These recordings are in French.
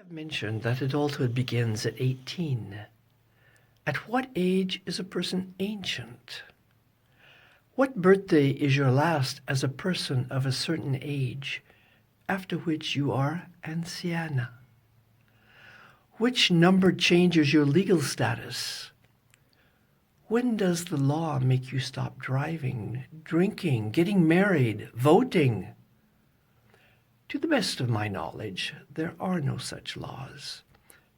have mentioned that adulthood begins at 18. At what age is a person ancient? What birthday is your last as a person of a certain age, after which you are anciana? Which number changes your legal status? When does the law make you stop driving, drinking, getting married, voting? To the best of my knowledge, there are no such laws.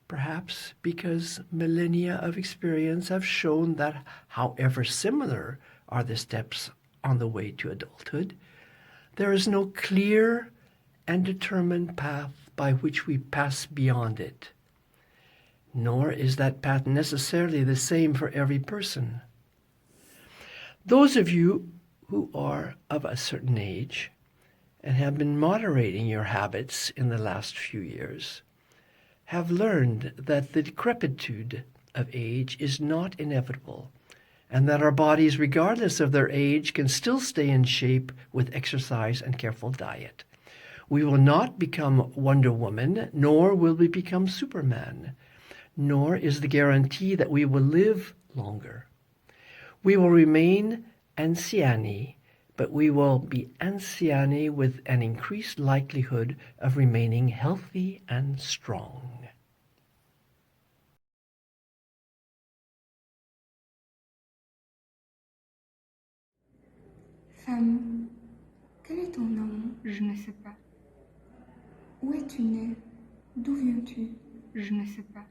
Perhaps because millennia of experience have shown that however similar are the steps on the way to adulthood, there is no clear and determined path by which we pass beyond it. Nor is that path necessarily the same for every person. Those of you who are of a certain age and have been moderating your habits in the last few years have learned that the decrepitude of age is not inevitable, and that our bodies, regardless of their age, can still stay in shape with exercise and careful diet. We will not become Wonder Woman, nor will we become Superman, nor is the guarantee that we will live longer. We will remain anciani, but we will be anciani with an increased likelihood of remaining healthy and strong. Femme, quel est ton nom? Je ne sais pas. Où es-tu née? D'où viens-tu? Je ne sais pas.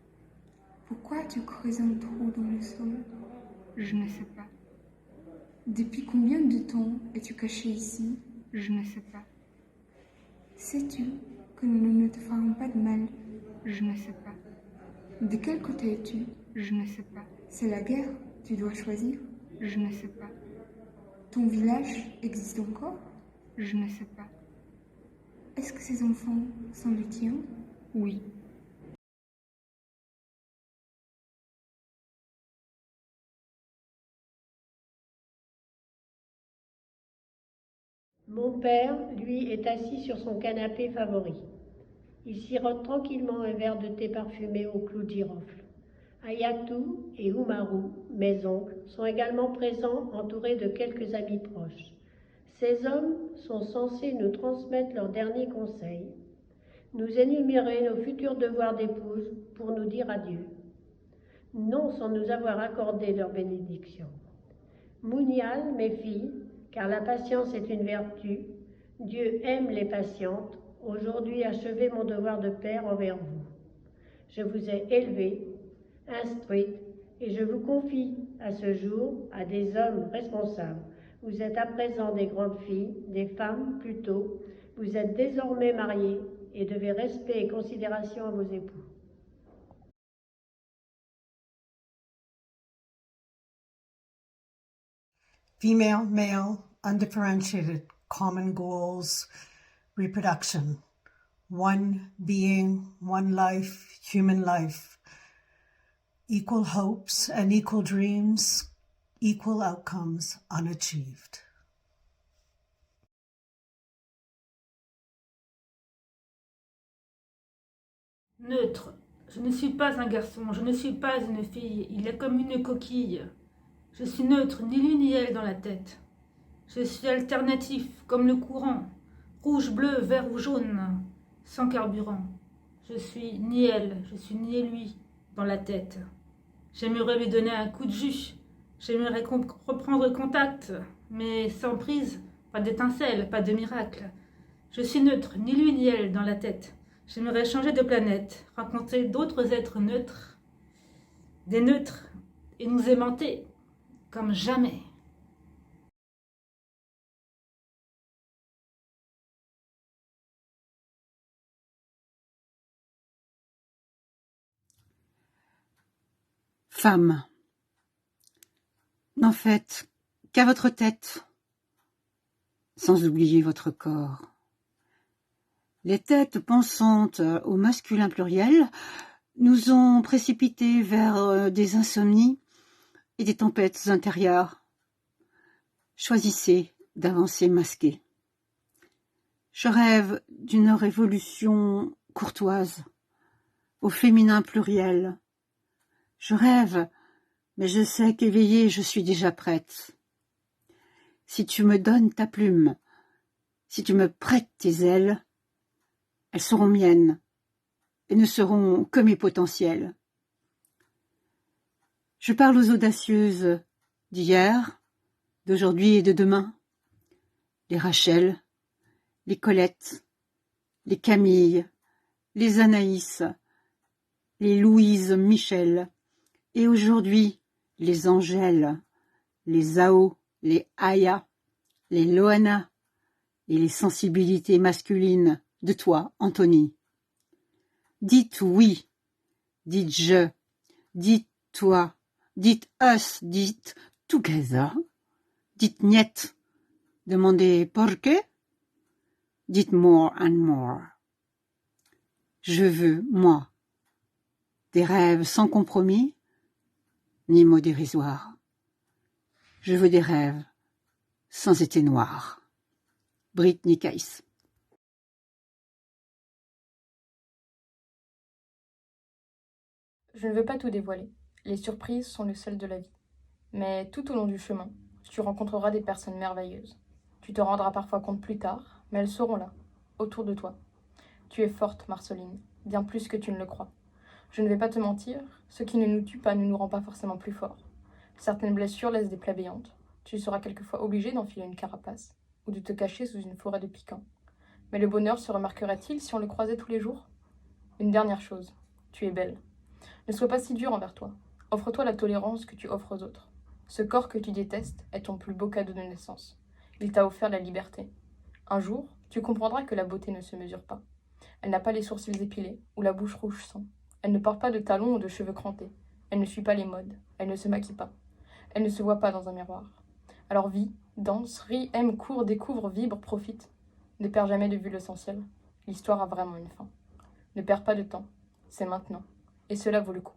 Pourquoi tu creuses un trou dans le sol? Je ne sais pas. Depuis combien de temps es-tu caché ici? Je ne sais pas. Sais-tu que nous ne te ferons pas de mal? Je ne sais pas. De quel côté es-tu? Je ne sais pas. C'est la guerre, tu dois choisir. Je ne sais pas. Ton village existe encore? Je ne sais pas. Est-ce que ces enfants sont les tiens? Oui. Mon père, lui, est assis sur son canapé favori. Il sirote tranquillement un verre de thé parfumé au clou de girofle. Ayatou et Umaru, mes oncles, sont également présents, entourés de quelques amis proches. Ces hommes sont censés nous transmettre leurs derniers conseils, nous énumérer nos futurs devoirs d'épouse pour nous dire adieu. Non sans nous avoir accordé leur bénédiction. Mounial, mes filles, car la patience est une vertu, Dieu aime les patientes, aujourd'hui achevez mon devoir de père envers vous. Je vous ai élevées, instruites, et je vous confie à ce jour à des hommes responsables. Vous êtes à présent des grandes filles, des femmes plutôt, vous êtes désormais mariées et devez respect et considération à vos époux. Female, male, undifferentiated, common goals, reproduction, one being, one life, human life, equal hopes and equal dreams, equal outcomes unachieved. Neutre. Je ne suis pas un garçon, je ne suis pas une fille, il est comme une coquille. Je suis neutre, ni lui ni elle dans la tête. Je suis alternatif, comme le courant, rouge, bleu, vert ou jaune, sans carburant. Je suis ni elle, je suis ni lui dans la tête. J'aimerais lui donner un coup de jus, j'aimerais reprendre contact, mais sans prise, pas d'étincelle, pas de miracle. Je suis neutre, ni lui ni elle dans la tête. J'aimerais changer de planète, rencontrer d'autres êtres neutres, des neutres, et nous aimanter comme jamais. Femme, n'en faites qu'à votre tête, sans oublier votre corps. Les têtes pensantes au masculin pluriel nous ont précipités vers des insomnies et des tempêtes intérieures. Choisissez d'avancer masqué. Je rêve d'une révolution courtoise, au féminin pluriel. Je rêve, mais je sais qu'éveillée, je suis déjà prête. Si tu me donnes ta plume, si tu me prêtes tes ailes, elles seront miennes et ne seront que mes potentiels. Je parle aux audacieuses d'hier, d'aujourd'hui et de demain. Les Rachel, les Colette, les Camille, les Anaïs, les Louise Michel, et aujourd'hui les Angèle, les Zao, les Aya, les Loana et les sensibilités masculines de toi, Anthony. Dites oui, dites je, dites toi, dites us, dites together, dites niet, demandez por qué, dites more and more. Je veux, moi, des rêves sans compromis, ni mots dérisoires. Je veux des rêves sans été noir. Brittany Case. Je ne veux pas tout dévoiler. Les surprises sont le sel de la vie. Mais tout au long du chemin, tu rencontreras des personnes merveilleuses. Tu te rendras parfois compte plus tard, mais elles seront là, autour de toi. Tu es forte, Marceline, bien plus que tu ne le crois. Je ne vais pas te mentir, ce qui ne nous tue pas ne nous rend pas forcément plus forts. Certaines blessures laissent des plaies béantes. Tu seras quelquefois obligé d'enfiler une carapace, ou de te cacher sous une forêt de piquants. Mais le bonheur se remarquerait-il si on le croisait tous les jours ? Une dernière chose, tu es belle. Ne sois pas si dur envers toi. Offre-toi la tolérance que tu offres aux autres. Ce corps que tu détestes est ton plus beau cadeau de naissance. Il t'a offert la liberté. Un jour, tu comprendras que la beauté ne se mesure pas. Elle n'a pas les sourcils épilés ou la bouche rouge sang. Elle ne porte pas de talons ou de cheveux crantés. Elle ne suit pas les modes. Elle ne se maquille pas. Elle ne se voit pas dans un miroir. Alors vis, danse, ris, aime, cours, découvre, vibre, profite. Ne perds jamais de vue l'essentiel. L'histoire a vraiment une fin. Ne perds pas de temps. C'est maintenant. Et cela vaut le coup.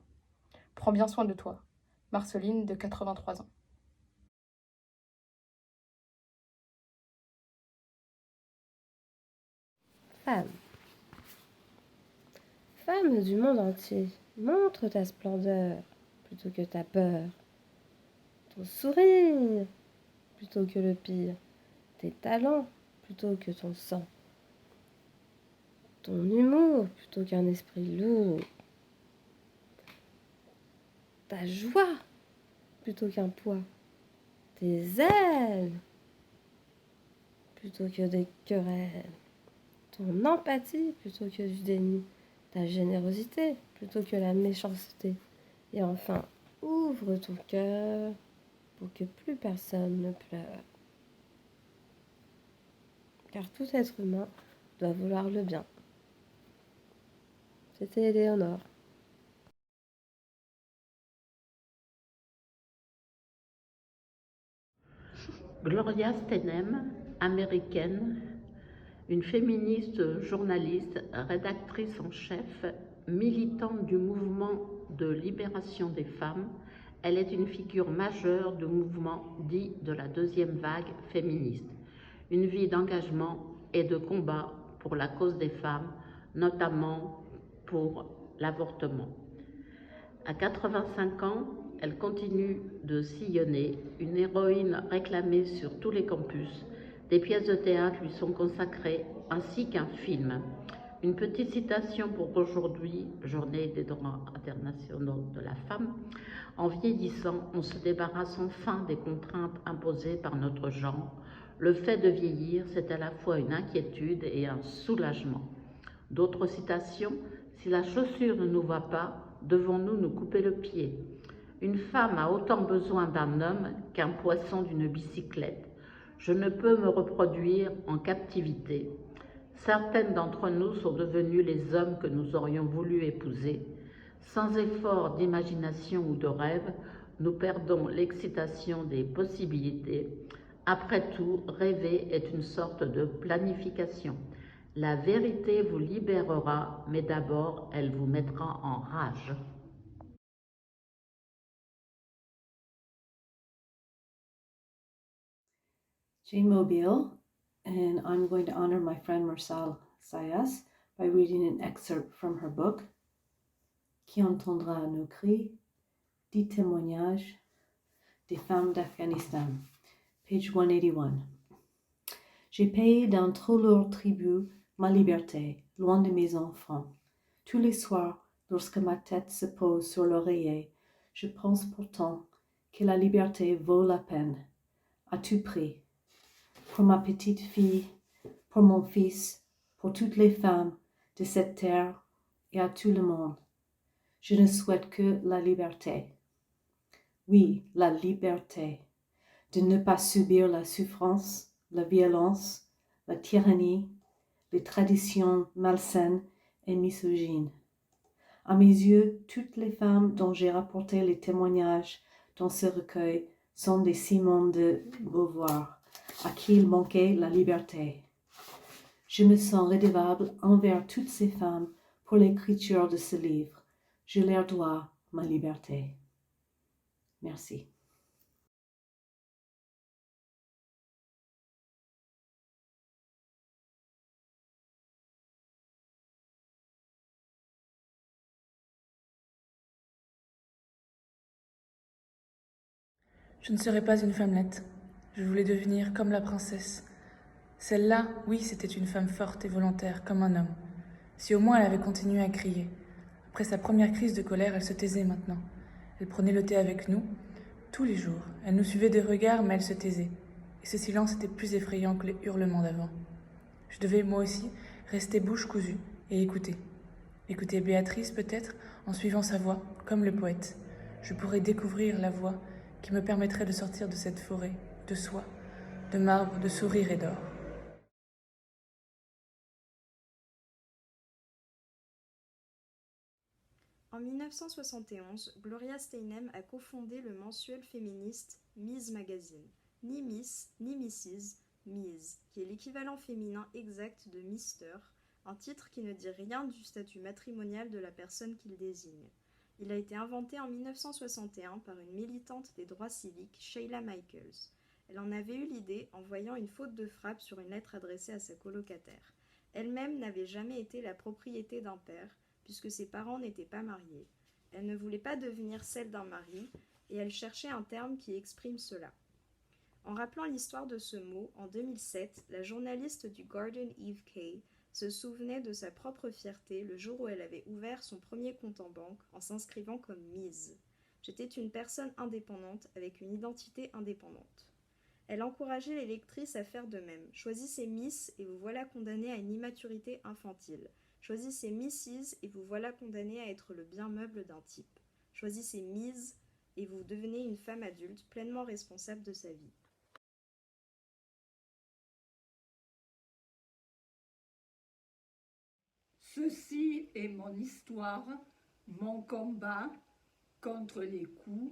Prends bien soin de toi. Marceline, de 83 ans. Femme. Femme du monde entier, montre ta splendeur plutôt que ta peur. Ton sourire plutôt que le pire. Tes talents plutôt que ton sang. Ton humour plutôt qu'un esprit lourd. Ta joie plutôt qu'un poids. Tes ailes plutôt que des querelles. Ton empathie plutôt que du déni. Ta générosité plutôt que la méchanceté. Et enfin, ouvre ton cœur pour que plus personne ne pleure. Car tout être humain doit vouloir le bien. C'était Éléonore. Gloria Steinem, américaine, une féministe, journaliste, rédactrice en chef, militante du mouvement de libération des femmes, elle est une figure majeure du mouvement dit de la deuxième vague féministe. Une vie d'engagement et de combat pour la cause des femmes, notamment pour l'avortement. À 85 ans, elle continue de sillonner, une héroïne réclamée sur tous les campus. Des pièces de théâtre lui sont consacrées, ainsi qu'un film. Une petite citation pour aujourd'hui, Journée des droits internationaux de la femme. En vieillissant, on se débarrasse enfin des contraintes imposées par notre genre. Le fait de vieillir, c'est à la fois une inquiétude et un soulagement. D'autres citations, si la chaussure ne nous va pas, devons-nous nous couper le pied? Une femme a autant besoin d'un homme qu'un poisson d'une bicyclette. Je ne peux me reproduire en captivité. Certaines d'entre nous sont devenues les hommes que nous aurions voulu épouser. Sans effort d'imagination ou de rêve, nous perdons l'excitation des possibilités. Après tout, rêver est une sorte de planification. La vérité vous libérera, mais d'abord, elle vous mettra en rage. Jean Mobile, and I'm going to honor my friend Marsal Sayas by reading an excerpt from her book, Qui entendra nos cris? 10 témoignages des femmes d'Afghanistan. Page 181. J'ai payé d'un trop lourd tribut ma liberté, loin de mes enfants. Tous les soirs, lorsque ma tête se pose sur l'oreiller, je pense pourtant que la liberté vaut la peine, à tout prix. Pour ma petite fille, pour mon fils, pour toutes les femmes de cette terre et à tout le monde. Je ne souhaite que la liberté. Oui, la liberté de ne pas subir la souffrance, la violence, la tyrannie, les traditions malsaines et misogynes. À mes yeux, toutes les femmes dont j'ai rapporté les témoignages dans ce recueil sont des Simone de Beauvoir, à qui il manquait la liberté. Je me sens redevable envers toutes ces femmes pour l'écriture de ce livre. Je leur dois ma liberté. Merci. Je ne serais pas une femmelette. Je voulais devenir comme la princesse. Celle-là, oui, c'était une femme forte et volontaire, comme un homme. Si au moins elle avait continué à crier. Après sa première crise de colère, elle se taisait maintenant. Elle prenait le thé avec nous, tous les jours. Elle nous suivait des regards, mais elle se taisait. Et ce silence était plus effrayant que les hurlements d'avant. Je devais, moi aussi, rester bouche cousue et écouter. Écouter Béatrice, peut-être, en suivant sa voix, comme le poète. Je pourrais découvrir la voix qui me permettrait de sortir de cette forêt, de soie, de marbre, de sourire et d'or. En 1971, Gloria Steinem a cofondé le mensuel féministe Ms Magazine, ni Miss ni Mrs, Ms, qui est l'équivalent féminin exact de Mister, un titre qui ne dit rien du statut matrimonial de la personne qu'il désigne. Il a été inventé en 1961 par une militante des droits civiques, Sheila Michaels. Elle en avait eu l'idée en voyant une faute de frappe sur une lettre adressée à sa colocataire. Elle-même n'avait jamais été la propriété d'un père, puisque ses parents n'étaient pas mariés. Elle ne voulait pas devenir celle d'un mari, et elle cherchait un terme qui exprime cela. En rappelant l'histoire de ce mot, en 2007, la journaliste du Guardian Eve Kay se souvenait de sa propre fierté le jour où elle avait ouvert son premier compte en banque en s'inscrivant comme Ms. J'étais une personne indépendante avec une identité indépendante. Elle encourageait les lectrices à faire de même. Choisissez Miss et vous voilà condamné à une immaturité infantile. Choisissez Mrs et vous voilà condamné à être le bien meuble d'un type. Choisissez Ms et vous devenez une femme adulte pleinement responsable de sa vie. Ceci est mon histoire, mon combat contre les coups,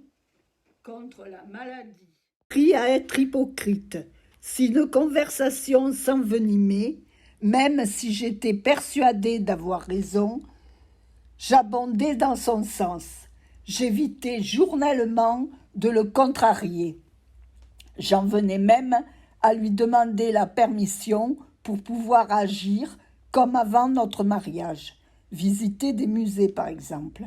contre la maladie. Pris à être hypocrite, si nos conversations s'envenimaient, même si j'étais persuadée d'avoir raison, j'abondais dans son sens. J'évitais journellement de le contrarier. J'en venais même à lui demander la permission pour pouvoir agir comme avant notre mariage, visiter des musées par exemple.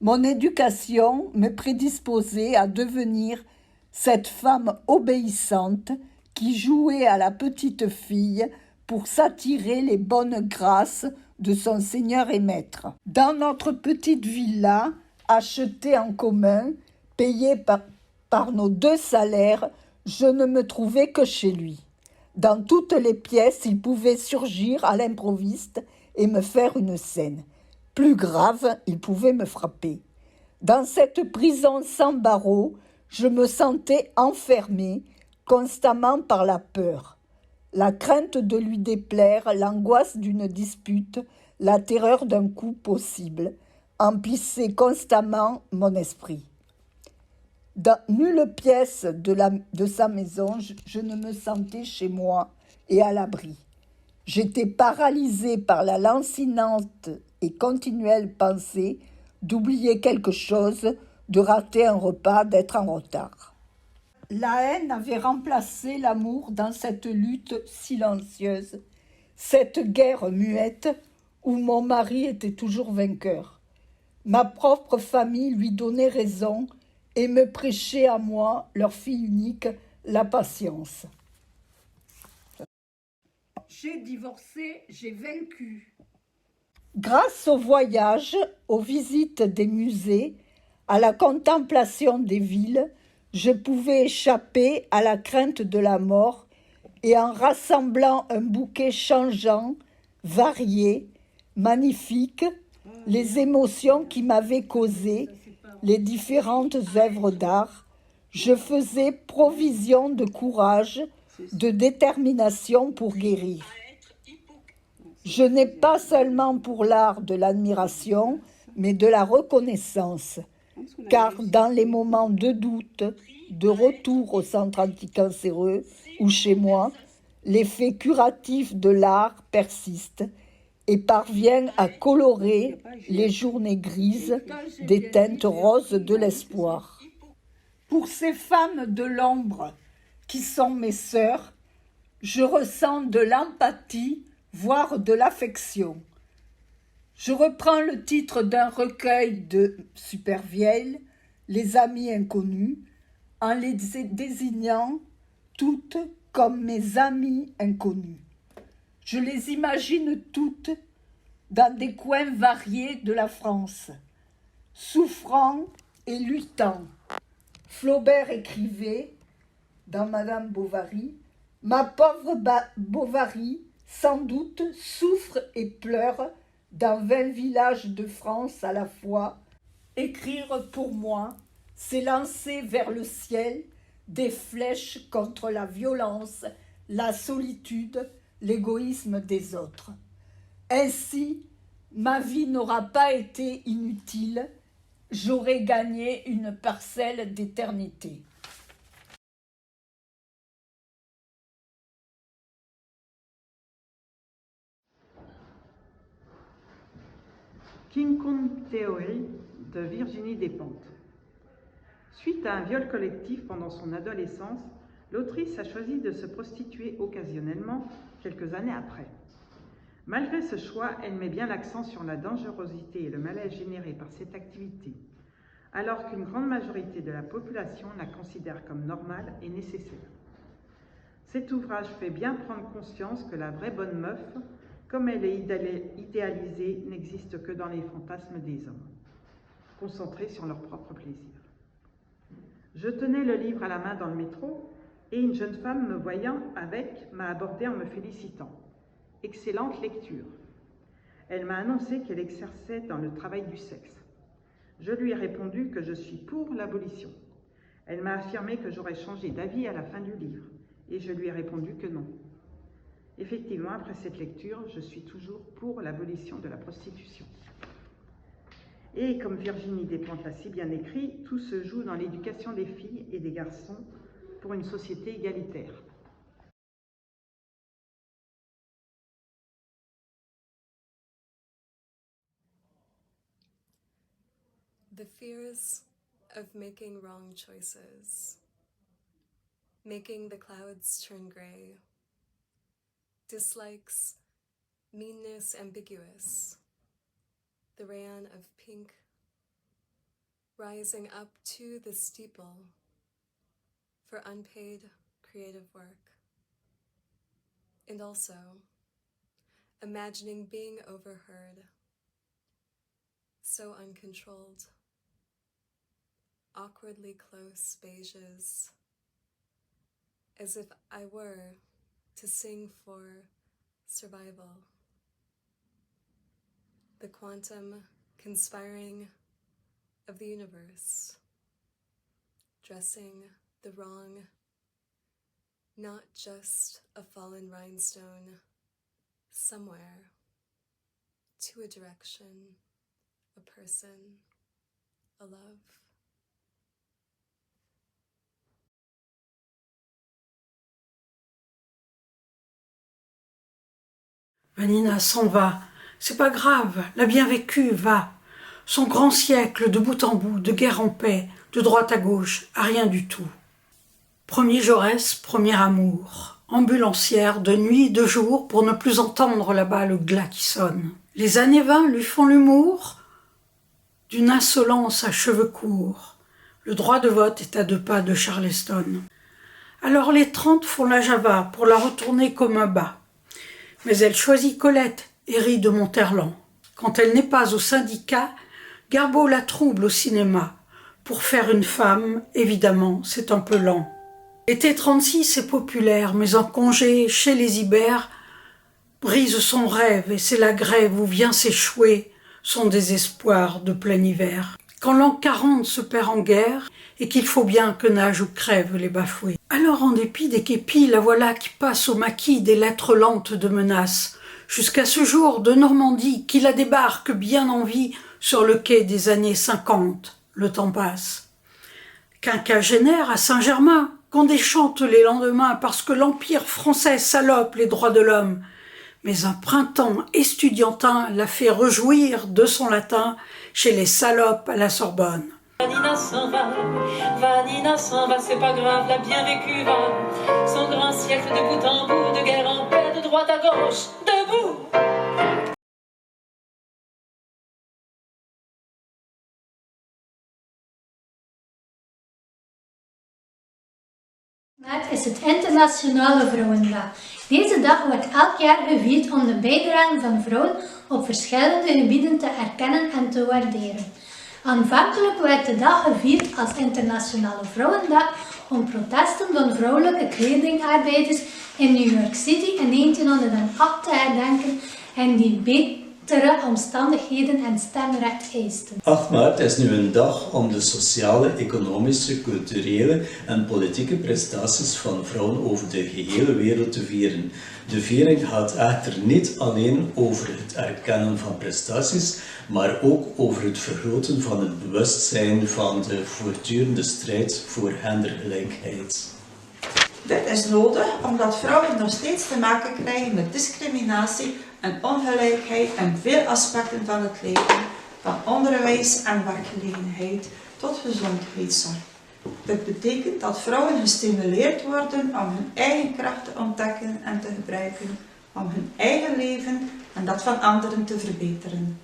Mon éducation me prédisposait à devenir cette femme obéissante qui jouait à la petite fille pour s'attirer les bonnes grâces de son seigneur et maître. Dans notre petite villa, achetée en commun, payée par nos 2 salaires, je ne me trouvais que chez lui. Dans toutes les pièces, il pouvait surgir à l'improviste et me faire une scène. Plus grave, il pouvait me frapper. Dans cette prison sans barreaux, je me sentais enfermée constamment par la peur. La crainte de lui déplaire, l'angoisse d'une dispute, la terreur d'un coup possible emplissaient constamment mon esprit. Dans nulle pièce de sa maison, je ne me sentais chez moi et à l'abri. J'étais paralysée par la lancinante et continuelle pensée d'oublier quelque chose, de rater un repas, d'être en retard. La haine avait remplacé l'amour dans cette lutte silencieuse, cette guerre muette où mon mari était toujours vainqueur. Ma propre famille lui donnait raison et me prêchait à moi, leur fille unique, la patience. J'ai divorcé, j'ai vaincu. Grâce au voyage, aux visites des musées, à la contemplation des villes, je pouvais échapper à la crainte de la mort et en rassemblant un bouquet changeant, varié, magnifique, les émotions qui m'avaient causé les différentes œuvres d'art, je faisais provision de courage, de détermination pour guérir. Je n'ai pas seulement pour l'art de l'admiration, mais de la reconnaissance, car dans les moments de doute, de retour au centre anticancéreux ou chez moi, l'effet curatif de l'art persiste et parvient à colorer les journées grises des teintes roses de l'espoir. Pour ces femmes de l'ombre qui sont mes sœurs, je ressens de l'empathie, voire de l'affection. Je reprends le titre d'un recueil de Supervielle, Les amis inconnus, en les désignant toutes comme mes amies inconnues. Je les imagine toutes dans des coins variés de la France, souffrant et luttant. Flaubert écrivait, dans Madame Bovary, « Ma pauvre Bovary, sans doute, souffre et pleure dans 20 villages de France à la fois. Écrire pour moi, c'est lancer vers le ciel des flèches contre la violence, la solitude, l'égoïsme des autres. Ainsi, ma vie n'aura pas été inutile, j'aurai gagné une parcelle d'éternité. » King Kong Theory de Virginie Despentes. Suite à un viol collectif pendant son adolescence, l'autrice a choisi de se prostituer occasionnellement quelques années après. Malgré ce choix, elle met bien l'accent sur la dangerosité et le malaise généré par cette activité, alors qu'une grande majorité de la population la considère comme normale et nécessaire. Cet ouvrage fait bien prendre conscience que la vraie bonne meuf, comme elle est idéalisée, n'existe que dans les fantasmes des hommes, concentrés sur leur propre plaisir. Je tenais le livre à la main dans le métro et une jeune femme me voyant avec m'a abordé en me félicitant. Excellente lecture. Elle m'a annoncé qu'elle exerçait dans le travail du sexe. Je lui ai répondu que je suis pour l'abolition. Elle m'a affirmé que j'aurais changé d'avis à la fin du livre et je lui ai répondu que non. Effectivement, après cette lecture, je suis toujours pour l'abolition de la prostitution. Et comme Virginie Despentes l'a si bien écrit, tout se joue dans l'éducation des filles et des garçons pour une société égalitaire. The fears of making wrong choices, making the clouds turn gray, dislikes, meanness ambiguous, the rayon of pink, rising up to the steeple for unpaid creative work, and also imagining being overheard, so uncontrolled, awkwardly close beiges, as if I were to sing for survival. The quantum conspiring of the universe, dressing the wrong, not just a fallen rhinestone, somewhere, to a direction, a person, a love. Vanina s'en va, c'est pas grave, l'a bien vécu, va. Son grand siècle de bout en bout, de guerre en paix, de droite à gauche, à rien du tout. Premier Jaurès, premier amour, ambulancière de nuit, de jour, pour ne plus entendre là-bas le glas qui sonne. Les années 20 lui font l'humour, d'une insolence à cheveux courts. Le droit de vote est à 2 pas de Charleston. Alors les 30 font la java pour la retourner comme un bas. Mais elle choisit Colette et rit de Monterland. Quand elle n'est pas au syndicat, Garbeau la trouble au cinéma. Pour faire une femme, évidemment, c'est un peu lent. L'été 36 est populaire, mais en congé, chez les Ibères, brise son rêve et c'est la grève où vient s'échouer son désespoir de plein hiver. Quand l'an 40 se perd en guerre et qu'il faut bien que nagent ou crèvent les bafoués. Alors en dépit des képis, la voilà qui passe au maquis des lettres lentes de menaces, jusqu'à ce jour de Normandie qui la débarque bien en vie sur le quai des années 50. Le temps passe. Quinquagénaire à Saint-Germain, qu'on déchante les lendemains parce que l'Empire français salope les droits de l'homme. Mais un printemps estudiantin l'a fait rejouir de son latin chez les salopes à la Sorbonne. Vanina s'en va, c'est pas grave, l'a bien vécu, va. Son grand siècle de bout en bout, de guerre en paix, de droite à gauche, debout. Vandaag is het Internationale Vrouwendag. Deze dag wordt elk jaar gevierd om de bijdrage van vrouwen op verschillende gebieden te erkennen en te waarderen. Aanvankelijk werd de dag gevierd als Internationale Vrouwendag om protesten van vrouwelijke kledingarbeiders in New York City in 1908 te herdenken en die betere omstandigheden en stemrecht eisten. 8 maart is nu een dag om de sociale, economische, culturele en politieke prestaties van vrouwen over de gehele wereld te vieren. De viering gaat echter niet alleen over het erkennen van prestaties, maar ook over het vergroten van het bewustzijn van de voortdurende strijd voor gendergelijkheid. Dit is nodig omdat vrouwen nog steeds te maken krijgen met discriminatie en ongelijkheid in veel aspecten van het leven, van onderwijs en werkgelegenheid tot gezondheidszorg. Dit betekent dat vrouwen gestimuleerd worden om hun eigen kracht te ontdekken en te gebruiken, om hun eigen leven en dat van anderen te verbeteren.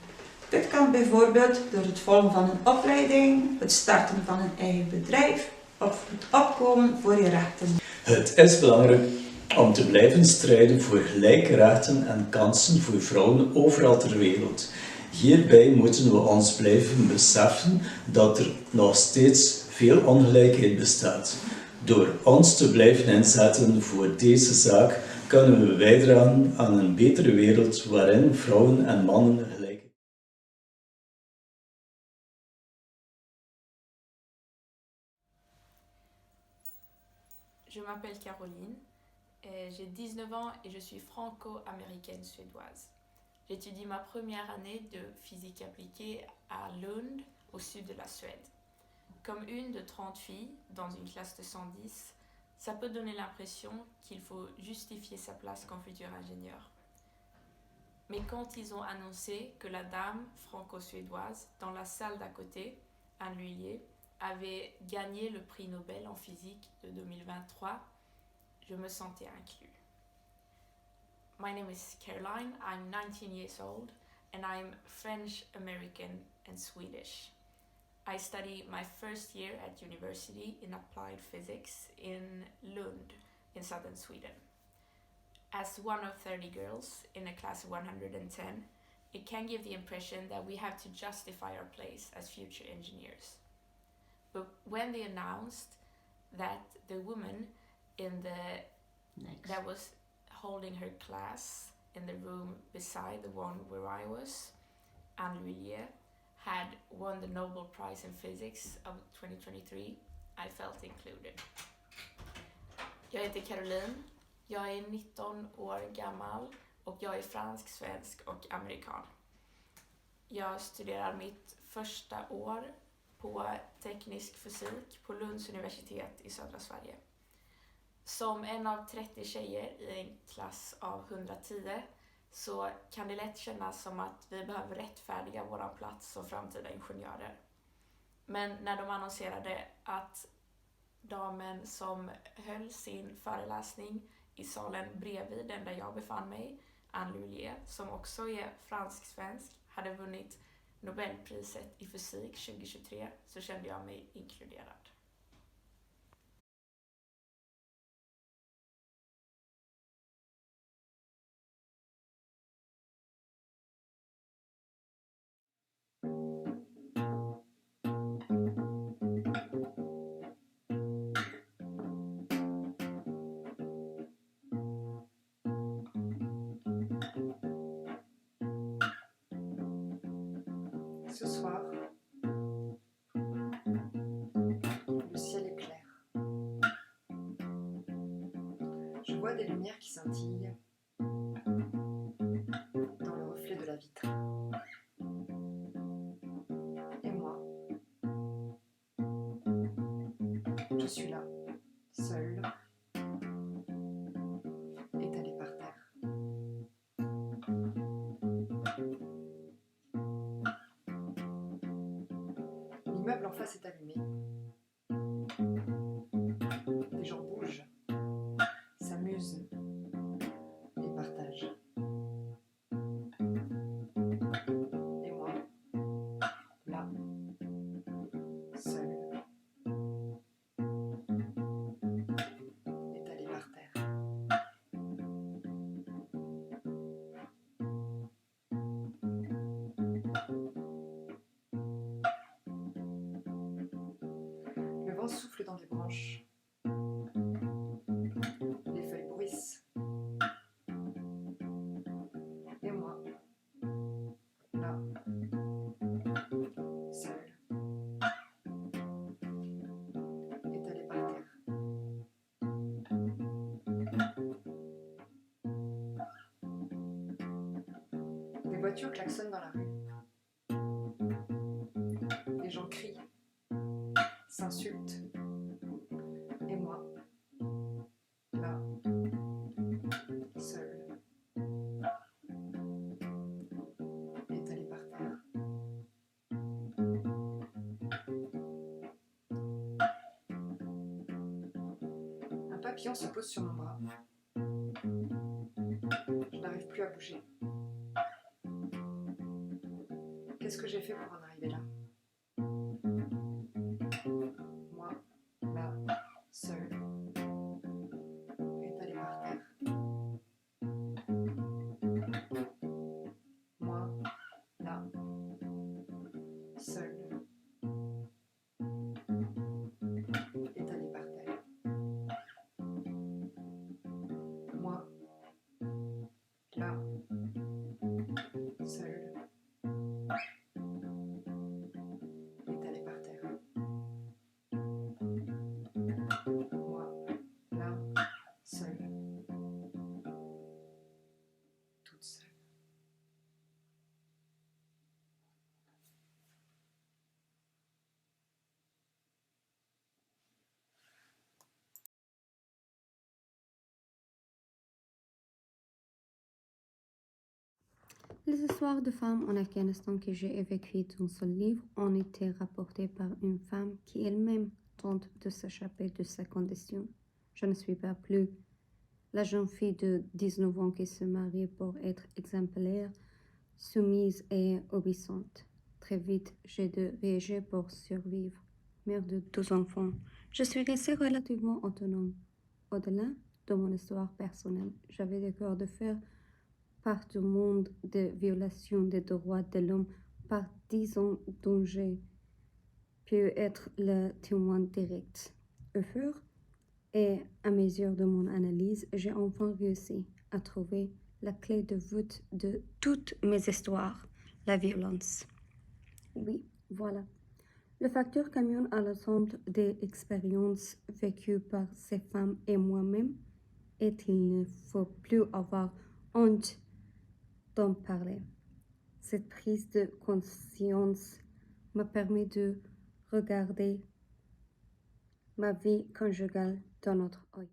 Dit kan bijvoorbeeld door het volgen van een opleiding, het starten van een eigen bedrijf of het opkomen voor je rechten. Het is belangrijk om te blijven strijden voor gelijke rechten en kansen voor vrouwen overal ter wereld. Hierbij moeten we ons blijven beseffen dat er nog steeds veel ongelijkheid bestaat. Door ons te blijven inzetten voor deze zaak kunnen we bijdragen aan een betere wereld waarin vrouwen en mannen gelijk. Je m'appelle Caroline, j'ai 19 ans et je suis franco-américaine suédoise. J'étudie ma première année de physique appliquée à Lund, au sud de la Suède. Comme une de 30 filles dans une classe de 110, ça peut donner l'impression qu'il faut justifier sa place comme futur ingénieur. Mais quand ils ont annoncé que la dame franco-suédoise dans la salle d'à côté, Anne Lhuillier, avait gagné le prix Nobel en physique de 2023, je me sentais inclus. My name is Caroline, I'm 19 years old and I'm French, American and Swedish. I study my first year at university in applied physics in Lund in southern Sweden. As one of 30 girls in a class of 110, it can give the impression that we have to justify our place as future engineers. But when they announced that the woman that was holding her class in the room beside the one where I was, Anne Lhuillier, had won the Nobel Prize in Physics of 2023, I felt included. Jag heter Caroline, jag är 19 år gammal och jag är fransk, svensk och amerikan. Jag studerar mitt första år på teknisk fysik på Lunds universitet i södra Sverige. Som en av 30 tjejer i en klass av 110 så kan det lätt kännas som att vi behöver rättfärdiga våran plats som framtida ingenjörer. Men när de annonserade att damen som höll sin föreläsning i salen bredvid den där jag befann mig, Anne Lhuillier, som också är fransk-svensk, hade vunnit Nobelpriset i fysik 2023 så kände jag mig inkluderad. Ce soir, le ciel est clair. Je vois des lumières qui scintillent dans le reflet de la vitre. Et moi, je suis là, seule, étalée par terre. L'immeuble en face est allumé. Les gens bougent, s'amusent et partagent. Et moi, là, seule, étalée par terre. Le vent souffle dans les branches. Les feuilles bruissent. Et moi, là, seule, étalée par terre. Des voitures klaxonnent dans la rue. Les gens crient, s'insultent. Et moi, là, seule, étalée par terre. Un papillon se pose sur mon bras. Je n'arrive plus à bouger. Qu'est-ce que j'ai fait pour en arriver là? Moi, là, seule, étalée par terre. Moi, là, seule, étalée par terre. Moi, là, seule, étalée par terre. Moi, là, seule, toute seule. Les histoires de femmes en Afghanistan que j'ai évoquées dans ce livre ont été rapportées par une femme qui elle-même tente de s'échapper de sa condition. Je ne suis pas plus la jeune fille de 19 ans qui se marie pour être exemplaire, soumise et obéissante. Très vite, j'ai dû réagir pour survivre. Mère de 2 enfants, je suis restée relativement autonome. Au-delà de mon histoire personnelle, j'avais le cœur de faire part du monde de violation des droits de l'homme par 10 ans dont j'ai pu être le témoin direct. Au fur et à mesure de mon analyse, j'ai enfin réussi à trouver la clé de voûte de toutes mes histoires, la violence. Oui, voilà. Le facteur camion à l'ensemble des expériences vécues par ces femmes et moi-même et il ne faut plus avoir honte d'en parler. Cette prise de conscience m'a permis de regarder ma vie conjugale d'un autre œil.